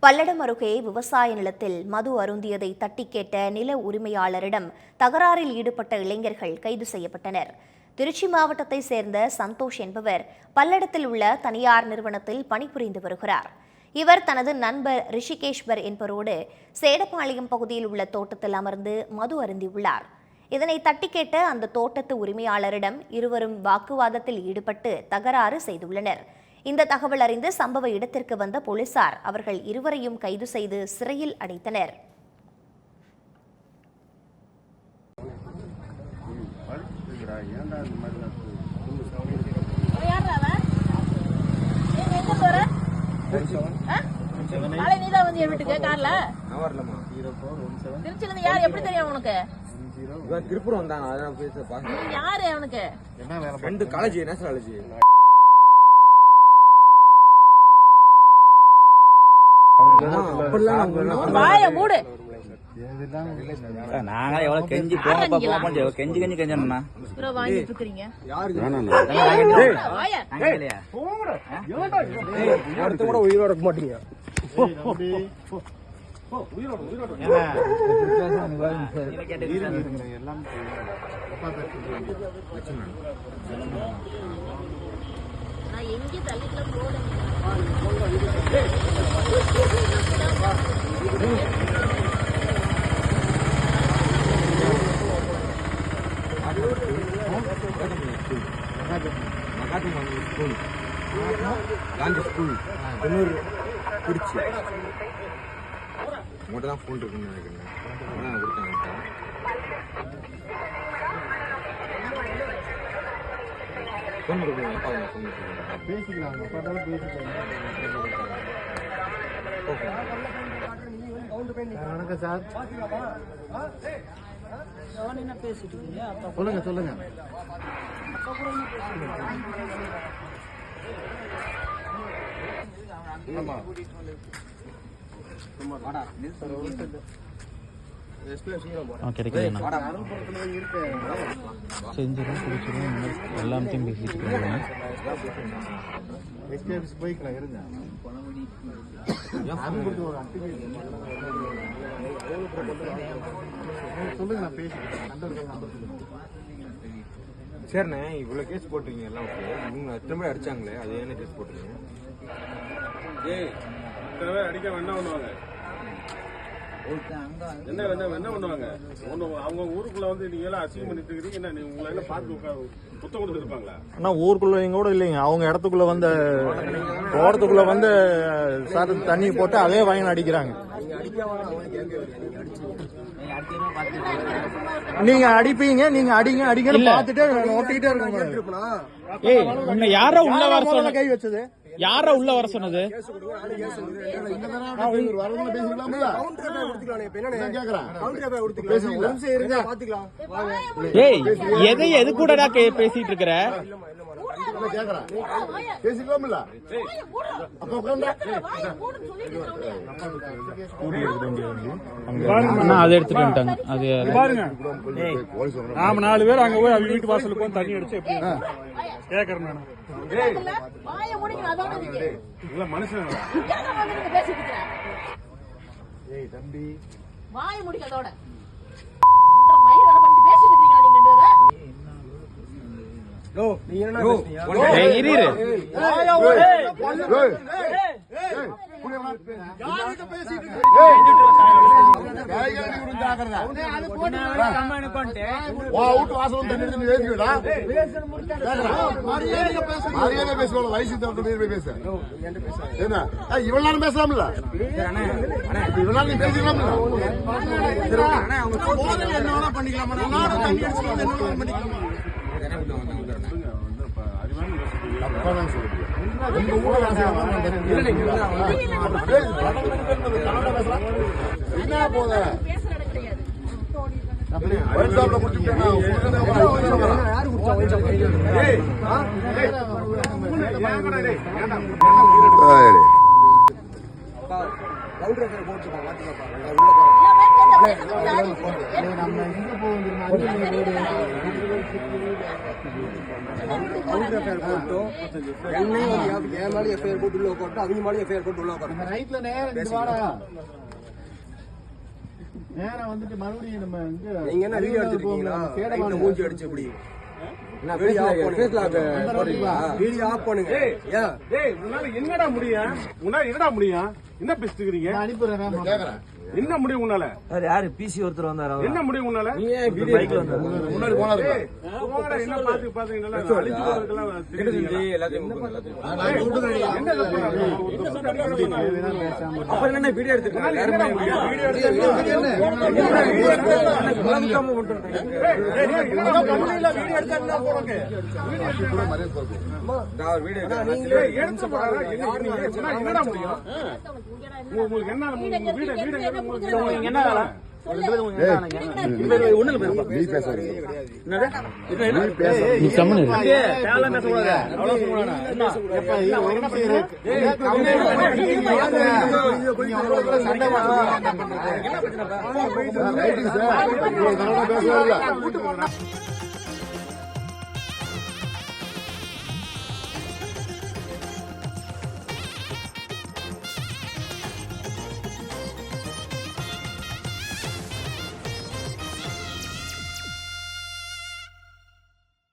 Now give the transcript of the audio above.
பல்லடம் அருகே விவசாய நிலத்தில் மது அருந்தியதை தட்டி கேட்ட நில உரிமையாளரிடம் தகராறில் ஈடுபட்ட இளைஞர்கள் கைது செய்யப்பட்டனர். திருச்சி மாவட்டத்தை சேர்ந்த சந்தோஷ் என்பவர் பல்லடத்தில் உள்ள தனியார் நிறுவனத்தில் பணிபுரிந்து வருகிறார். இவர் தனது நண்பர் ரிஷிகேஷ்வர் என்பவரோடு சேடப்பாளையம் பகுதியில் உள்ள தோட்டத்தில் அமர்ந்து மது அருந்தியுள்ளார். இதனை தட்டி கேட்ட அந்த தோட்டத்து உரிமையாளரிடம் இருவரும் வாக்குவாதத்தில் ஈடுபட்டு தகராறு செய்துள்ளனர். இந்த தகவல் அறிந்து சம்பவ இடத்திற்கு வந்த போலீசார் அவர்கள் இருவரையும் கைது செய்து சிறையில் அடைத்தனர். திருப்பூர் வந்தாங்க. யாரு அவனுக்கு ரெண்டு காலேஜ் நேஷனல் காலேஜ் நாங்க எவ்வளவு கெஞ்சி கெஞ்சி கெஞ்சா கூட உயிரோட இருக்க மாட்டீங்க. திருச்சி உங்கள்கிட்ட தான் ஃபோன் இருக்குன்னு நினைக்கிறேன். ஃபோன் கொடுக்குறேன். பேசிக்கலாம். வணக்கம் சார். சொல்லுங்க சொல்லுங்க. செஞ்சிடும் குடிச்சிடும் எல்லாத்தையும் பேசிட்டு போய்க்கலாம். இருங்க சொல்லுங்க. நான் பேசுறேன். சரிண்ணே, இவ்வளவு கேஸ் போட்டுருக்கீங்க எல்லாம். இவங்க எத்தனை பேர் அடிச்சாங்களே, அது என்ன கேஸ் போட்டுருக்கீங்க? அடிக்க என்ன பண்ணுவாங்க? என்ன பண்ணுவாங்க? அவங்க ஊருக்குள்ள வந்து நீங்க எல்லாம் அசிங்கம் பண்ணிட்டு இருக்கீங்க. என்ன நீங்க உங்களை எல்லாம் பார்த்து புத்தம் கொடுத்து இருப்பாங்களா? ஆனா ஊருக்குள்ள எங்க கூட இல்லைங்க. அவங்க இடத்துக்குள்ள வந்து தோட்டத்துக்குள்ள வந்து சார் தண்ணி போட்டு அதே வாங்கி அடிக்கிறாங்க. நீங்க அடிப்பீங்க, நீங்க அடிங்க அடிங்கன்னு பாத்துட்டு ஓட்டிக்கிட்டே இருக்க. யாரோ உள்ள வர சொன்ன கை வச்சது? யாரோ உள்ள வர சொன்னது? ஏய், எதை எது கூடடா பேசிட்டு இருக்கிற? பேசிக்கலாம்ல. அதை எடுத்துட்டு வந்துட்டாங்க. அது பாருங்க, நாம 4 பேர் அங்க போய் அவங்க வீட்டு வாசலுக்கு வந்து தண்ணி அடிச்சு எப்படி கேக்குறேன் நானு. தம்பி வாய முடிக்கதோட மயிர் வேலை பண்ணிட்டு பேசிட்டு இருக்கீங்க நீங்க ரெண்டு பேரும். இவ்வளவு நேரம் பேசலாம்ல? இவ்வளவு நேரம் பேசிக்கலாம்ல? என்ன பண்ணிக்கலாமா? என்ன போத போட்டு நேரம் வந்துட்டு மறுபடியும் நம்ம நீங்க என்ன வீடியோ எடுத்துருக்கீங்களா? ரைட்ல மூஞ்சி அடிச்சு இப்படி வீடியோ ஆஃப் பண்ணுங்க. ஏன் டேய் உன்னால என்னடா முடியும்? உன்னால என்னடா முடியும்? என்ன பேசிட்டு இருக்கீங்க? அனுப்புறேன். என்ன முடியும் உன்னால? யாரு பிசி ஒருத்தர் வந்தாரு என்ன முடியும் உன்னால? பைக்ல வந்தாரு. முன்னாடி போனாரு போங்கடா, என்ன பாத்தீங்களா? அழிச்சு போறதுக்கெல்லாம் தெரியுது. எல்லாத்தையும் என்ன அப்புறம் என்ன வீடியோ எடுத்துருக்காங்க? என்னடா முடியும்? உங்களுக்கு என்ன வீடு உங்களுக்கு என்ன வேலை? நீ கம்முனு இரு. தேவையில்லாம் பேசக்கூடாது. அவ்வளவு சொல்லக்கூடாது. சண்டை